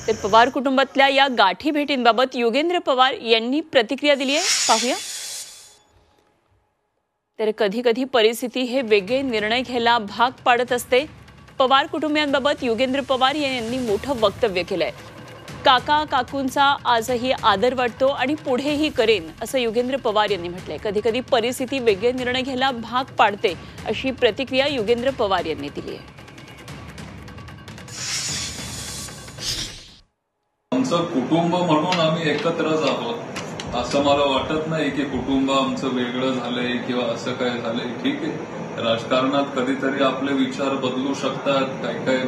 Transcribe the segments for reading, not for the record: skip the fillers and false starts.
तर पवार कुटुंबातल्या या गाठी भेटींबाबत योगेंद्र पवार यांनी प्रतिक्रिया दिली आहे, पाहूया. तर कधी कधी परिस्थिती हे वेगळे निर्णय घ्यायला भाग पाडत असते. पवार कुटुंबियांबाबत योगेंद्र पवार यांनी मोठं वक्तव्य केलंय. काका काकूंचा आजही आदर वाटतो आणि पुढेही करेन, असं योगेंद्र पवार यांनी म्हटलंय. कधी कधी परिस्थिती वेगळे निर्णय घ्यायला भाग पाडते, अशी प्रतिक्रिया योगेंद्र पवार यांनी दिली आहे. आमचं कुटुंब म्हणून आम्ही एकत्रच आहोत, असं मला वाटत नाही की कुटुंब आमचं वेगळं झालंय किंवा असं काय झालंय. ठीक आहे, राजकारणात कधीतरी आपले विचार बदलू शकतात. काय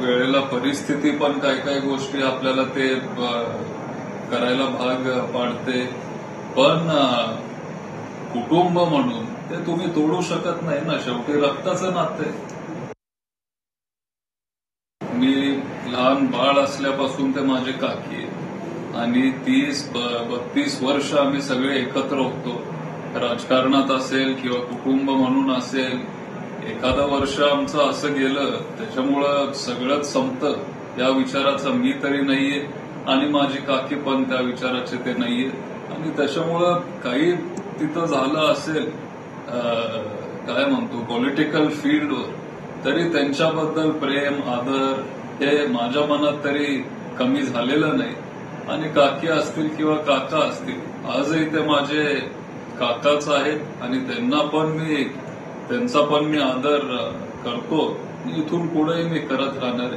वेळेला परिस्थिती पण काय गोष्टी आपल्याला ते करायला भाग पाडते. पण कुटुंब म्हणून ते तुम्ही तोडू शकत नाही ना, शेवटी रक्ताचं नातं आहे. मी लहान बाळ असल्यापासून ते माझे काकी आहे आणि 30-32 वर्ष आम्ही सगळे एकत्र होतो. राजकारणात असेल किंवा कुटुंब म्हणून असेल, एखादं वर्ष आमचं असं गेलं त्याच्यामुळं सगळंच संपतं या विचाराचा मी तरी नाहीये आणि माझी काकी पण त्या विचाराचे ते नाहीये. आणि त्याच्यामुळं काही तिथं झालं असेल काय म्हणतो पॉलिटिकल फील्डवर, तरी त्यांच्याबद्दल प्रेम आदर हे माझ्या मनात तरी कमी झालेलं नाही. आणि काकी असतील किंवा काका असतील, आजही ते माझे काकाच आहेत आणि त्यांचा पण मी आदर करतो. इथून पुढेही मी करत राहणार आहे.